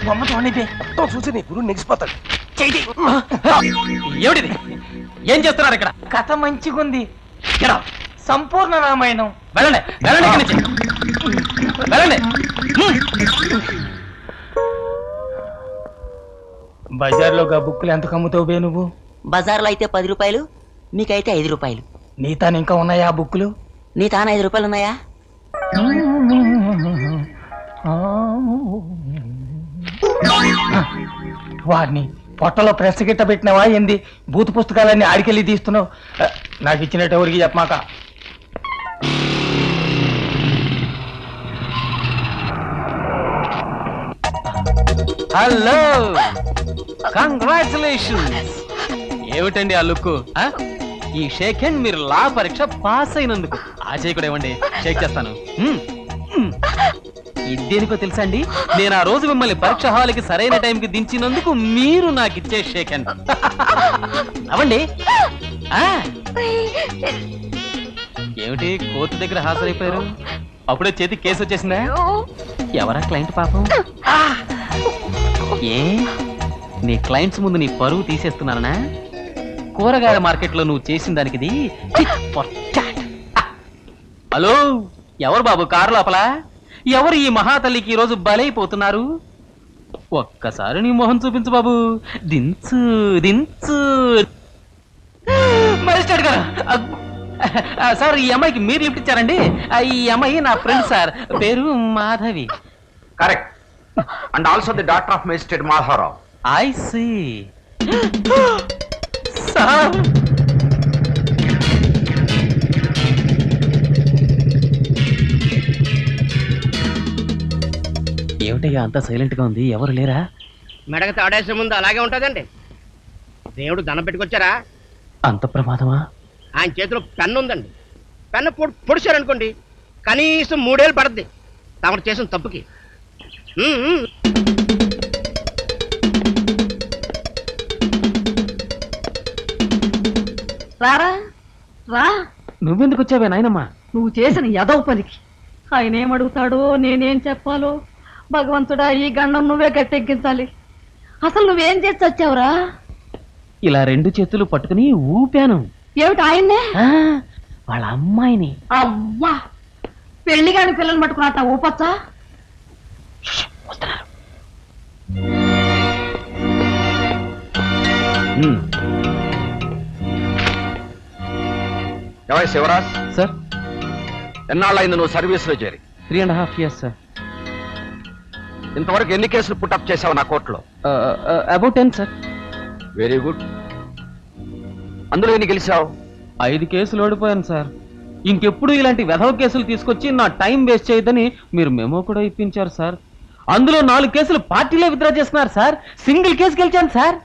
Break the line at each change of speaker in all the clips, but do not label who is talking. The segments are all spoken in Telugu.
బొమ్మ చూడండి మొత్తం చూసి నీ గురువు నెగిసిపోతాడు.
ఏమిటిది? ఏం చేస్తున్నారు ఇక్కడ?
కథ మంచిగుంది. సంపూర్ణ రామాయణం.
వెళ్ళండి వెళ్ళండి ఇక్కడి నుంచి. వెళ్ళండి.
బజార్లో గా బుక్కులు ఎంత కమ్ముతావు బే నువ్వు?
బజార్లో అయితే 10 రూపాయలు, నీకైతే 5 రూపాయలు.
నీ తాను ఇంకా ఉన్నాయా ఆ బుక్కులు?
నీ తాను 5 రూపాయలు ఉన్నాయా?
వాడిని పొట్టలో ప్రెస్ గిట్ట పెట్టినవా ఏంది? బూత్ పుస్తకాలన్నీ ఆడికెళ్ళి తీస్తున్నావు. నాకు ఇచ్చినట్టు ఎవరికి చెప్పమాక.
Hello, congratulations. ఏమిటండి ఆ లుక్? ఈ షేక్ హ్యాండ్ మీరు లా పరీక్ష పాస్ అయినందుకు. ఆ చేయి కూడా ఇవ్వండి, షేక్ చేస్తాను. ఇదేనికో తెలుసా అండి? నేను ఆ రోజు మిమ్మల్ని పరీక్ష హాల్కి సరైన టైంకి దించినందుకు మీరు నాకు ఇచ్చే షేక్ హ్యాండ్. అవ్వండి. ఏమిటి కోర్టు దగ్గర హాజరైపోయారు? అప్పుడే చేతి కేసు వచ్చేసిందా? ఎవరా క్లయింట్ పాపం? ఏ నీ క్లయింట్స్ ముందు నీ పరువు తీసేస్తున్నానా? కూరగాయల మార్కెట్లో నువ్వు చేసిన దానికి ఇది. హలో, ఎవరు బాబు కారు లోపల? ఎవరు ఈ మహాతల్లికి ఈరోజు బలైపోతున్నారు? ఒక్కసారి నీ మొహం చూపించు బాబు. దించు దించు. మజిస్ట్రేట్ గారు సార్, ఈ అమ్మాయికి మీరు లిఫ్ట్ ఇచ్చారండి? ఈ అమ్మాయి నా ఫ్రెండ్ సార్, పేరు Madhavi.
Correct. And also the doctor of magistrate Madhavarao.
I see. Sir ఏమిటయ్యా అంతా సైలెంట్ గా ఉంది? ఎవరు లేరా?
మెడక తాడేసే ముందు అలాగే ఉంటుందండి. దేవుడు దండం పెట్టుకొచ్చారా?
అంత ప్రమాదమా?
ఆయన చేతిలో పెన్ను ఉందండి. పెన్ను పొడిచారనుకోండి, కనీసం 3 ఏళ్ళు పడుద్ది తమరు చేసిన తప్పుకి.
రారా రా.
నువ్వెందుకు వచ్చావే నాయనమ్మా?
నువ్వు చేసిన ఎదవ పనికి ఆయన ఏమడుగుతాడో నేనేం చెప్పాలో భగవంతుడా, ఈ గండం నువ్వే గట్టెక్కించాలి. అసలు నువ్వేం చేసి వచ్చావురా?
ఇలా 2 చేతులు పట్టుకుని ఊపాను.
ఏమిటి ఆయన్నే?
వాళ్ళ అమ్మాయిని.
అవ్వా, పెళ్లి కాని పిల్లలు పట్టుకున్నట్ట ఊపచ్చా?
శివరాజ్
సార్,
ఎన్నాళ్ళైంది నువ్వు సర్వీస్లో చేరి?
3.5 years సార్.
ఇంతవరకు ఎన్ని కేసులు పుట్టప్ చేసావు నా కోర్టులో?
About 10 sir.
Very good. అందులో ఎన్ని గెలిచావు?
5 కేసులు ఓడిపోయాను సార్. ఇంకెప్పుడు ఇలాంటి వెధవ కేసులు తీసుకొచ్చి నా టైం వేస్ట్ చేయొద్దని మీరు మెమో కూడా ఇప్పించారు సార్. అందులో 4 కేసులు పార్టీలో విత్డ్రా చేస్తున్నారు సార్. సింగిల్ కేసు గెలిచాను సార్.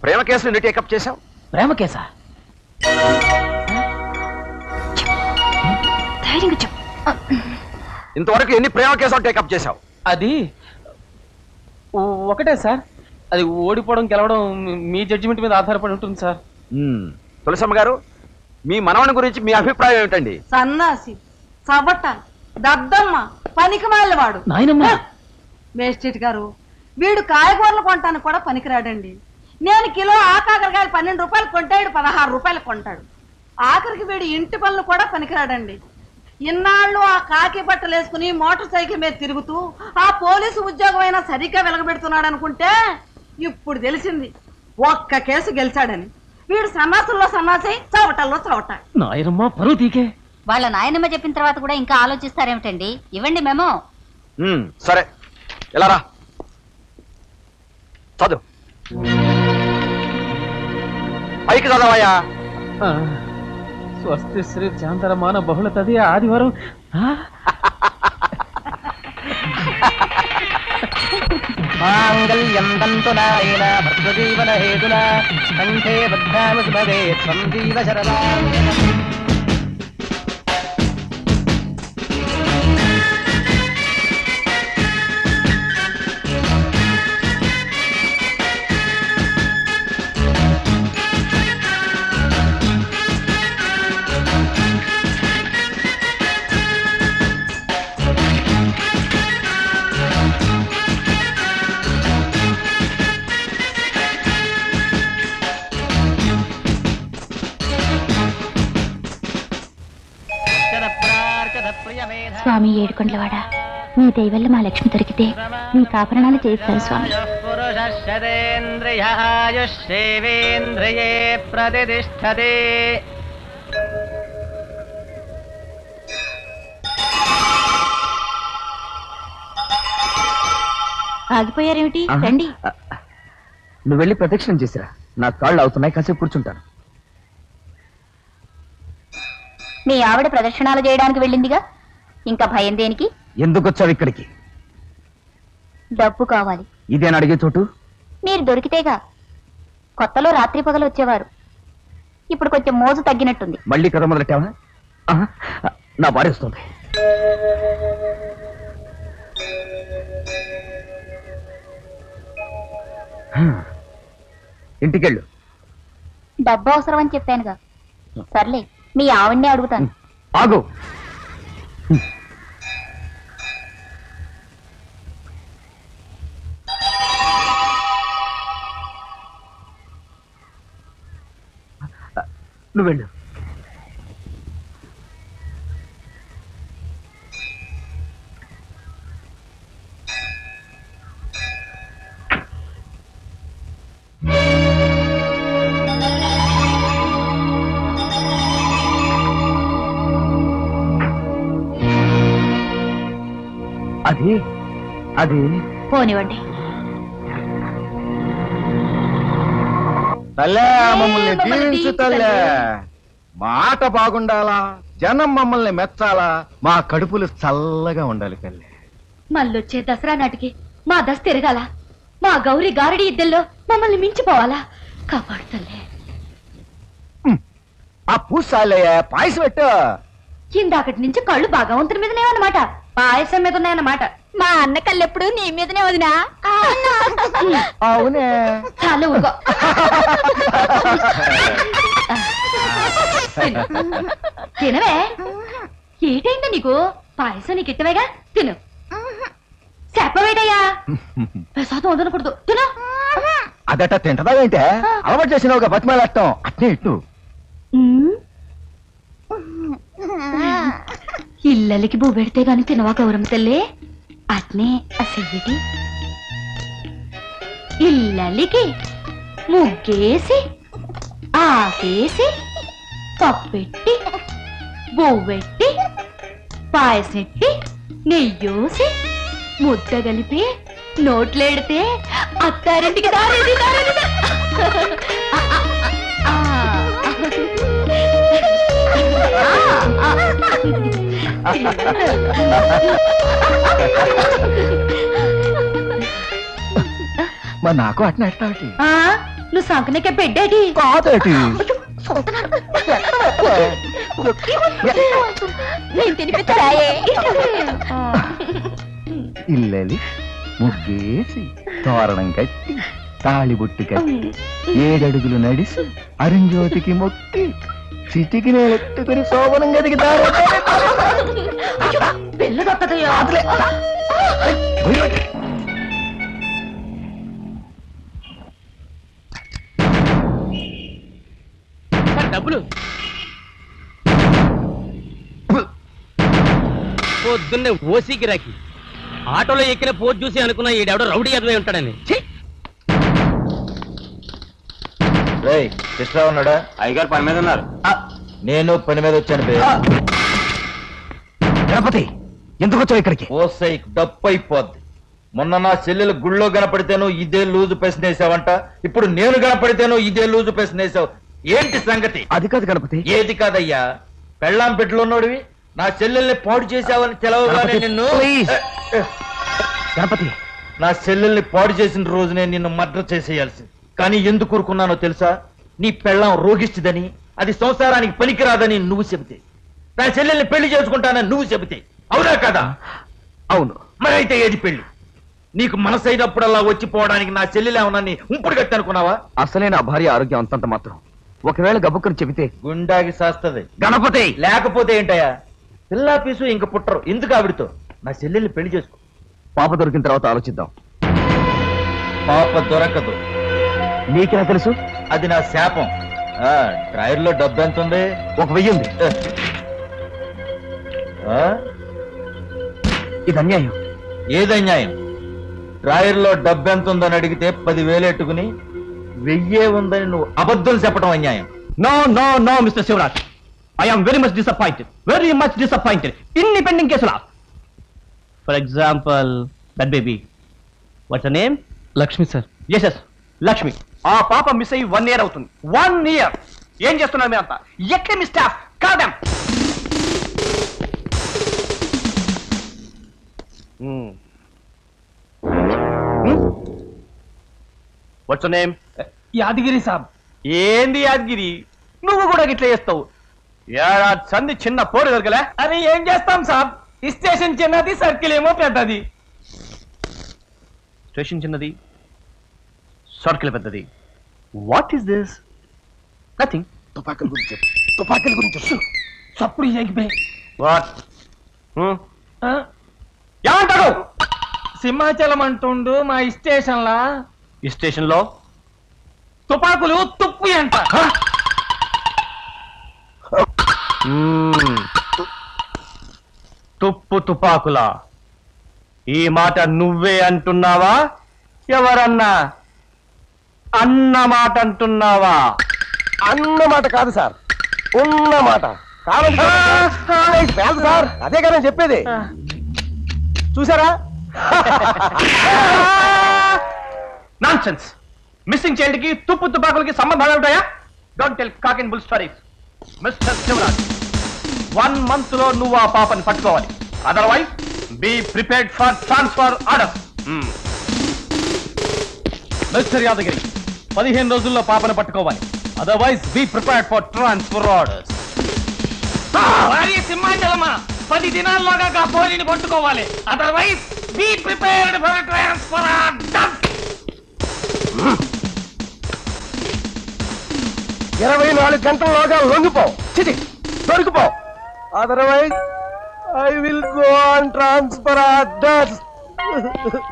ప్రేమ కేసులు ఎన్ని టేకప్ చేశావు?
ప్రేమ కేసా?
ఇంతవరకు ఎన్ని ప్రేమ కేసులు టేకప్ చేశావు?
అది ఒకటే సార్. అది ఓడిపోవడం గెలవడం మీ జడ్జిమెంట్ మీద ఆధారపడి ఉంటుంది సార్.
తులసమ్మ గారు, మీ మనవని గురించి మీ అభిప్రాయం ఏమిటండి?
సన్నాసి, చబట్ట, దద్దమ్మ, పనికిమాలినవాడు.
నాయనమ్మ.
మేస్ట్రేట్ గారు, వీడు కాయగూరలు కొంటానికి కూడా పనికిరాడండి. నేను కిలో ఆకాకరకాయలు 12 రూపాయలు కొంటాడు, 16 రూపాయలు కొంటాడు. ఆఖరికి వీడు ఇంటి పనులు కూడా పనికిరాడండి. ఇన్నాళ్ళు ఆ కాకి బట్టలు వేసుకుని మోటార్ సైకిల్ మీద తిరుగుతూ ఆ పోలీసు ఉద్యోగం అయినా సరిగ్గా వెలగబెడుతున్నాడు అనుకుంటే ఇప్పుడు తెలిసింది ఒక్క కేసు గెలిచాడని. వీడు సన్నాసుల్లో సన్నాసి, చవటల్లో చవట.
నాయనమ్మ పరువు తీకే.
వాళ్ళ నాయనమ్మ చెప్పిన తర్వాత కూడా ఇంకా ఆలోచిస్తారేమిటండి? ఇవ్వండి మెమో.
సరే, ఎలా రా చదువు. పైకి చదవయ్యా.
స్వస్తి శ్రీ చాంతరమాన బహుళ తది ఆదివారం.
మాంగళ్యం తంతునాయేన భర్తజీవన హేతునా కంఠే బధ్నామి సుభగే త్వం జీవ శరదాం.
స్వామి ఏడుకొండలవాడ నీ దయవల్ల మా లక్ష్మి దొరికితే నీ కాపరణాలు చేస్తాను స్వామి.
పురుషేంద్రియే ప్రతిష్టతే.
ఆగిపోయారేమిటి? రండి.
నువ్వు వెళ్ళి ప్రదక్షిణం చేసిరా, నా కాళ్ళు అవుతున్నాయి, కాసేపు కూర్చుంటాను.
మీ ఆవిడ ప్రదర్శనలు చేయడానికి వెళ్ళిందిగా, ఇంకా భయం దేనికి?
ఎందుకు వచ్చావు ఇక్కడికి?
డబ్బు కావాలి.
ఇదేనా అడిగే చోటు?
మీరు దొరికితేగా. కొత్తలో రాత్రి పగలు వచ్చేవారు, ఇప్పుడు కొంచెం మోజు తగ్గినట్టుంది.
మళ్ళీ కథ మొదలెట్టావా? ఆహా, నా భార్య వస్తుంది. ఇంటికెళ్ళు.
డబ్బు అవసరం అని చెప్పానుగా. సర్లే, మీ ఆవిడ్నే అడుగుతాను.
ఆగు. నువ్వు వెళ్ళు. అది అది
పోనివ్వండి.
తల్లే మమ్మల్ని దీవించు తల్లే. మాట బాగుండాలా, జనం మమ్మల్ని మెచ్చాలా, మా కడుపులు చల్లగా ఉండాలి తల్లే.
మళ్ళొచ్చే దసరా నాటికి మా దశ తిరగాల, మా గౌరీ గారడి ఇద్దల్లో మమ్మల్ని మించిపోవాలా? కాపాడుతలే.
ఆ పూసాలే పాయసం పెట్టు.
ఇందాకటి నుంచి కళ్ళు భగవంతుని మీదనే అన్నమాట, పాయసం మీద ఉన్నాయన్నమాట. మా అన్న కళ్ళెప్పుడు నీ మీదనే వదినా.
అవునే.
చాలా ఊరుకో. తినవే. ఏటైందా నీకు? పాయసం నీకు ఇట్టవేగా, తిను. చెప్పవేటయ్యా, ప్రసాదం వదలకూడదు, తిను.
అదట తింటదా ఏంటే? అలవాటు చేసిన ఒక బతిమాలట్టం అట్నే ఇట్టు.
ఇల్లలికి బూ పెడితే గాని తినవా గౌరమ్మ తల్లి? అట్నే అసెయ్యటి. ఇల్లలికి ముగ్గేసి ఆకేసి పప్పెట్టి బొవ్వెట్టి పాయసెట్టి నెయ్యోసి ముద్ద కలిపి నోట్లేడితే అత్తారింటికి దారేది దారేది.
మరి నాకు అట్నే ఎట్టాటి?
నువ్వు సంకనకే పెట్టేటి
కాదేటి?
నేను తినిపించరాయే.
ఇల్లలి ముగ్గేసి తోరణం కట్టి తాళిబొట్టు కట్టి 7 అడుగులు నడిసి అరుంజ్యోతికి మొక్కి సిటికి నెట్టుకుని శోభనం గదికి
పెళ్ళి తప్పదయ్యా.
డబ్బులు పొద్దున్నే ఓసీ గిరాకి ఆటోలో ఎక్కిన పోతు చూసి అనుకున్నా ఈడెవడో రౌడీ అదవై ఉంటాడని.
కృష్ణరావు ఉన్నాడా?
అయ్యగారు పని మీద ఉన్నారు.
నేను పని మీద వచ్చాను బే. గణపతి ఎందుకు వచ్చావు ఇక్కడికి? ఓసై డప్పు అయిపోద్ది. మొన్న నా చెల్లెలు గుళ్ళో కనపడితేనో ఇదే లూజు ప్రశ్నేసావంట, ఇప్పుడు నేను కనపడితేనో ఇదే లూజు ప్రశ్నేసావు. ఏంటి సంగతి?
అది కాదు గణపతి.
ఏది కాదయ్యా, పెళ్ళాం పెట్టులోనోడివి నా చెల్లెల్ని పాడు చేశావని తెలవగానే నిన్ను.
గణపతి,
నా చెల్లెల్ని పాడు చేసిన రోజునే నిన్ను మర్డర్ చేసేయాల్సింది. కానీ ఎందుకు ఊరుకున్నానో తెలుసా? నీ పెళ్ళాం రోగిష్టిదని, అది సంసారానికి పనికిరాదని నువ్వు చెబితే, నా చెల్లెల్ని పెళ్లి చేసుకుంటానని నువ్వు చెబితే, అవునా కదా?
అవును.
మరైతే ఏది పెళ్లి? నీకు మనసైనప్పుడల్లా వచ్చిపోవడానికి నా చెల్లెలేమన్నా ఉంపుడు కట్టి అనుకున్నావా?
అసలే నా భార్య ఆరోగ్యం అంతంత మాత్రం. ఒకవేళ గబుక్కని చెబితే
గుండాకి శాస్తది.
గణపతి,
లేకపోతే ఏంటయ్యా, పిల్లా పీసు ఇంక పుట్టరు. ఎందుకు ఆవిడతో? నా చెల్లెల్ని పెళ్లి చేసుకో.
పాప దొరికిన తర్వాత ఆలోచిద్దాం.
పాప దొరకదు.
నీకెలా తెలుసు?
అది నా శాపం. డ్రైవర్ లో డబ్బు ఎంత ఉంది?
1000 ఉంది.
ఇది అన్యాయం.
ఏది అన్యాయం? డ్రాయర్లో డబ్బు ఎంత ఉందని అడిగితే 10,000 ఎట్టుకుని 1000 ఉందని నువ్వు అబద్ధం చెప్పడం అన్యాయం.
No no no mister Shivraj, I am very much disappointed. ఇన్ని పెండింగ్ కేసులా? For example that baby, what's name? Lakshmi sir. Yes Lakshmi. ఆ పాప మిస్ అయ్యి 1 year అవుతుంది. 1 year. ఏం చేస్తున్నారు మీరంతా? ఎక్కడ మీ స్టాఫ్? కాదం. What's name?
యాదగిరి సాబ్.
ఏంది యాదగిరి, నువ్వు కూడా గిట్లా చేస్తావు? ఏడాది సంధి చిన్న పోరు దొరకలే.
అరే ఏం చేస్తాం సాబ్, ఈ స్టేషన్ చిన్నది, సర్కిల్ ఏమో పెద్దది.
స్టేషన్ చిన్నది, సర్కిల్ పెద్దది. What is this? నథింగ్.
తుపాకుల గురించి చప్పుడు ఎగిపోయి.
వాట్? ఏమంటాడు?
సింహాచలం అంటుండు మా స్టేషన్లా
ఈ స్టేషన్ లో
తుపాకులు తుప్పు అంట.
తుప్పు తుపాకులా? ఈ మాట నువ్వే అంటున్నావా, ఎవరన్నా అన్న మాట అంటున్నావా?
అన్నమాట కాదు సార్, ఉన్నమాట. సార్ అదే కదా చెప్పేది. చూసారా?
నాన్సెన్స్. మిస్సింగ్ చైల్డ్ కి తుప్పు తుపాకులకి సంబంధాలు ఉంటాయా? Don't tell cock and bull stories. Mister Shivraj, 1 month లో నువ్వు ఆ పాపని పట్టుకోవాలి. Otherwise be prepared for transfer order. Mister Yadagiri, 15 రోజుల్లో పాపను పట్టుకోవాలి. Otherwise be prepared for transfer orders.
సింహాచలమా, 10 దినాల్లోగా ఆ పోలీని పట్టుకోవాలి. Otherwise be prepared for transfer order.
24 గంటల్లోగా లొంగిపో, చిటి దొరికిపో. Otherwise I will go on transfer orders.